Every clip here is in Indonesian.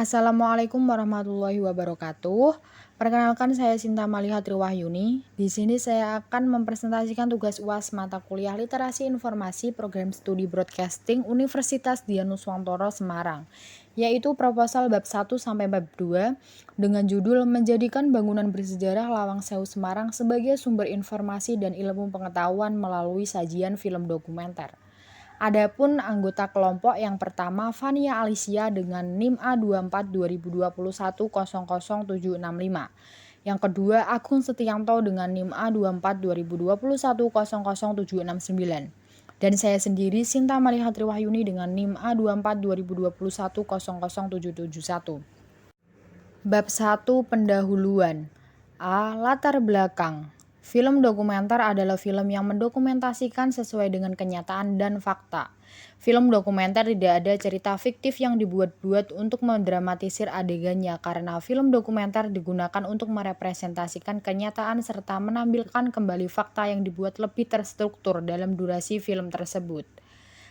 Assalamualaikum warahmatullahi wabarakatuh. Perkenalkan saya Sinta Maliha Triwahyuni. Di sini saya akan mempresentasikan tugas UAS mata kuliah Literasi Informasi Program Studi Broadcasting Universitas Dianuswantoro Semarang, yaitu proposal bab 1 sampai bab 2 dengan judul Menjadikan Bangunan Bersejarah Lawang Sewu Semarang sebagai sumber informasi dan ilmu pengetahuan melalui sajian film dokumenter. Adapun anggota kelompok yang pertama Fania Alicia dengan NIM A24 2021 Yang kedua Agung Setianto dengan NIM A24 2021 Dan saya sendiri Sinta Maliha Triwahyuni dengan NIM A24 2021 Bab 1 Pendahuluan. Latar belakang. Film dokumenter adalah film yang mendokumentasikan sesuai dengan kenyataan dan fakta. Film dokumenter tidak ada cerita fiktif yang dibuat-buat untuk mendramatisir adegannya karena film dokumenter digunakan untuk merepresentasikan kenyataan serta menampilkan kembali fakta yang dibuat lebih terstruktur dalam durasi film tersebut.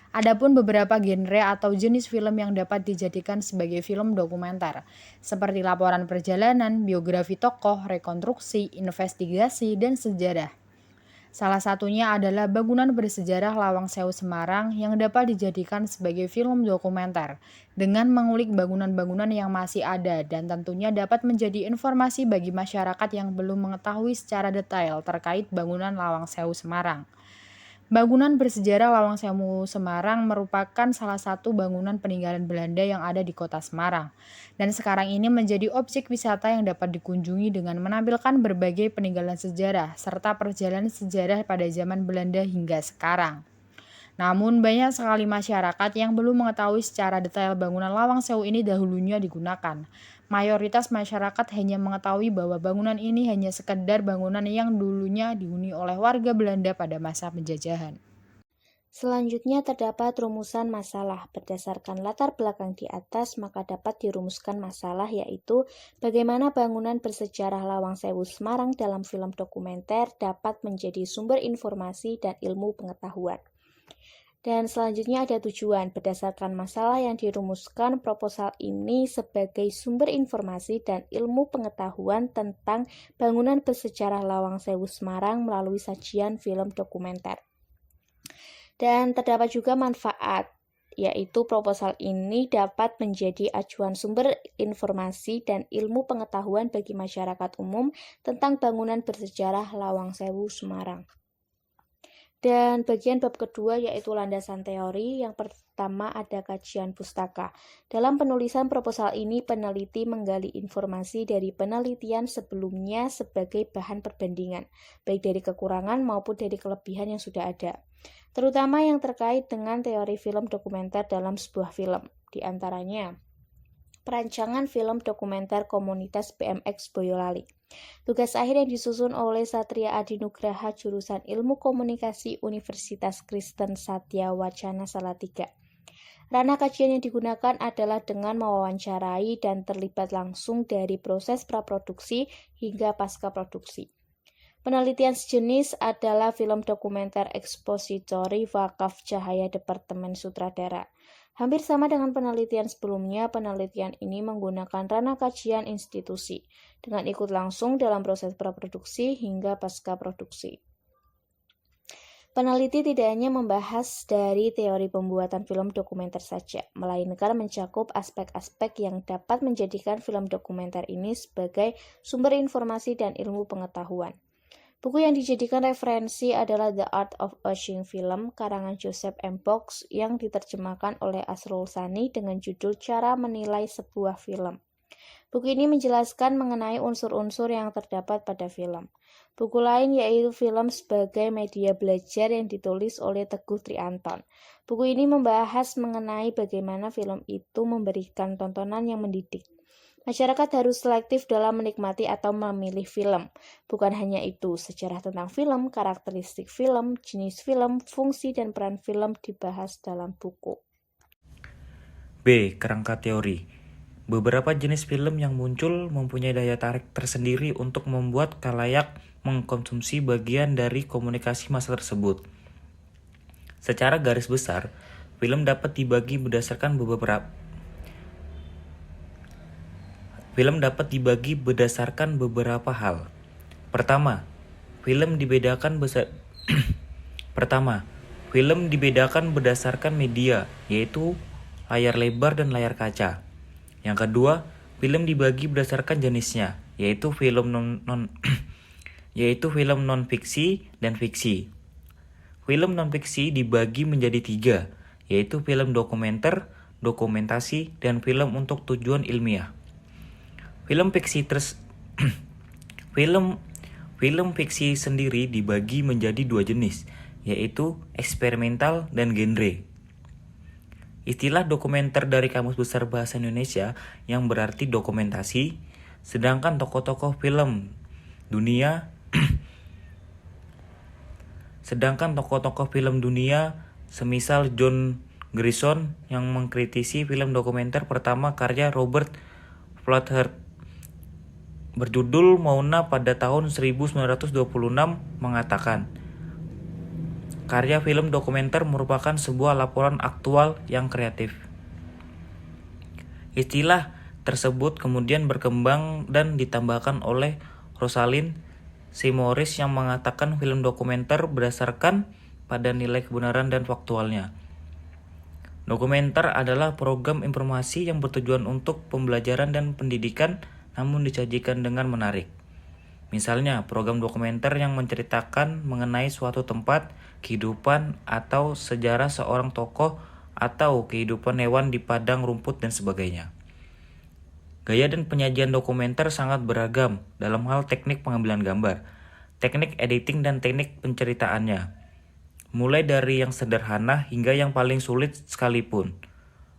Adapun beberapa genre atau jenis film yang dapat dijadikan sebagai film dokumenter, seperti laporan perjalanan, biografi tokoh, rekonstruksi, investigasi, dan sejarah. Salah satunya adalah Bangunan Bersejarah Lawang Sewu Semarang yang dapat dijadikan sebagai film dokumenter dengan mengulik bangunan-bangunan yang masih ada dan tentunya dapat menjadi informasi bagi masyarakat yang belum mengetahui secara detail terkait bangunan Lawang Sewu Semarang. Bangunan bersejarah Lawang Sewu Semarang merupakan salah satu bangunan peninggalan Belanda yang ada di kota Semarang, dan sekarang ini menjadi objek wisata yang dapat dikunjungi dengan menampilkan berbagai peninggalan sejarah serta perjalanan sejarah pada zaman Belanda hingga sekarang. Namun banyak sekali masyarakat yang belum mengetahui secara detail bangunan Lawang Sewu ini dahulunya digunakan. Mayoritas masyarakat hanya mengetahui bahwa bangunan ini hanya sekedar bangunan yang dulunya dihuni oleh warga Belanda pada masa penjajahan. Selanjutnya terdapat rumusan masalah. Berdasarkan latar belakang di atas, maka dapat dirumuskan masalah yaitu bagaimana bangunan bersejarah Lawang Sewu Semarang dalam film dokumenter dapat menjadi sumber informasi dan ilmu pengetahuan. Dan selanjutnya ada tujuan. Berdasarkan masalah yang dirumuskan, proposal ini sebagai sumber informasi dan ilmu pengetahuan tentang bangunan bersejarah Lawang Sewu Semarang melalui sajian film dokumenter. Dan terdapat juga manfaat, yaitu proposal ini dapat menjadi acuan sumber informasi dan ilmu pengetahuan bagi masyarakat umum tentang bangunan bersejarah Lawang Sewu Semarang. Dan bagian bab kedua yaitu landasan teori. Yang pertama ada kajian pustaka. Dalam penulisan proposal ini, peneliti menggali informasi dari penelitian sebelumnya sebagai bahan perbandingan, baik dari kekurangan maupun dari kelebihan yang sudah ada, terutama yang terkait dengan teori film dokumenter dalam sebuah film. Di antaranya, perancangan film dokumenter komunitas BMX Boyolali. Tugas akhir yang disusun oleh Satria Adinugraha jurusan Ilmu Komunikasi Universitas Kristen Satya Wacana Salatiga. Ranah kajian yang digunakan adalah dengan mewawancarai dan terlibat langsung dari proses praproduksi hingga pasca produksi. Penelitian sejenis adalah film dokumenter ekspositori Wakaf Cahaya Departemen Sutradara. Hampir sama dengan penelitian sebelumnya, penelitian ini menggunakan ranah kajian institusi, dengan ikut langsung dalam proses praproduksi hingga pasca produksi. Peneliti tidak hanya membahas dari teori pembuatan film dokumenter saja, melainkan mencakup aspek-aspek yang dapat menjadikan film dokumenter ini sebagai sumber informasi dan ilmu pengetahuan. Buku yang dijadikan referensi adalah The Art of Watching Film, karangan Joseph M. Box, yang diterjemahkan oleh Asrul Sani dengan judul Cara Menilai Sebuah Film. Buku ini menjelaskan mengenai unsur-unsur yang terdapat pada film. Buku lain yaitu Film sebagai Media Belajar yang ditulis oleh Teguh Trianton. Buku ini membahas mengenai bagaimana film itu memberikan tontonan yang mendidik. Masyarakat harus selektif dalam menikmati atau memilih film. Bukan hanya itu, sejarah tentang film, karakteristik film, jenis film, fungsi dan peran film dibahas dalam buku. B. Kerangka teori. Beberapa jenis film yang muncul mempunyai daya tarik tersendiri untuk membuat khalayak mengkonsumsi bagian dari komunikasi massa tersebut. Secara garis besar, film dapat dibagi berdasarkan film dapat dibagi berdasarkan beberapa hal. Pertama, film dibedakan berdasarkan media, yaitu layar lebar dan layar kaca. Yang kedua, film dibagi berdasarkan jenisnya, yaitu film non-fiksi dan fiksi. Film non-fiksi dibagi menjadi 3, yaitu film dokumenter, dokumentasi, dan film untuk tujuan ilmiah. Film fiksi sendiri dibagi menjadi 2 jenis, yaitu eksperimental dan genre. Istilah dokumenter dari Kamus Besar Bahasa Indonesia yang berarti dokumentasi, sedangkan tokoh-tokoh film dunia semisal John Grierson yang mengkritisi film dokumenter pertama karya Robert Flathart berjudul Mouna pada tahun 1926 mengatakan, karya film dokumenter merupakan sebuah laporan aktual yang kreatif. Istilah tersebut kemudian berkembang dan ditambahkan oleh Rosalind C. Morris yang mengatakan film dokumenter berdasarkan pada nilai kebenaran dan faktualnya. Dokumenter adalah program informasi yang bertujuan untuk pembelajaran dan pendidikan namun disajikan dengan menarik. Misalnya, program dokumenter yang menceritakan mengenai suatu tempat, kehidupan, atau sejarah seorang tokoh, atau kehidupan hewan di padang rumput dan sebagainya. Gaya dan penyajian dokumenter sangat beragam dalam hal teknik pengambilan gambar, teknik editing, dan teknik penceritaannya. Mulai dari yang sederhana hingga yang paling sulit sekalipun.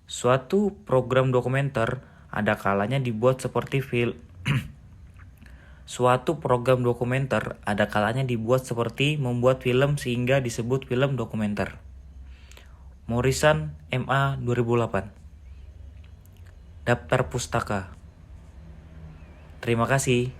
Suatu program dokumenter ada kalanya dibuat seperti membuat film sehingga disebut film dokumenter. Morrison, M.A. 2008. Daftar Pustaka. Terima kasih.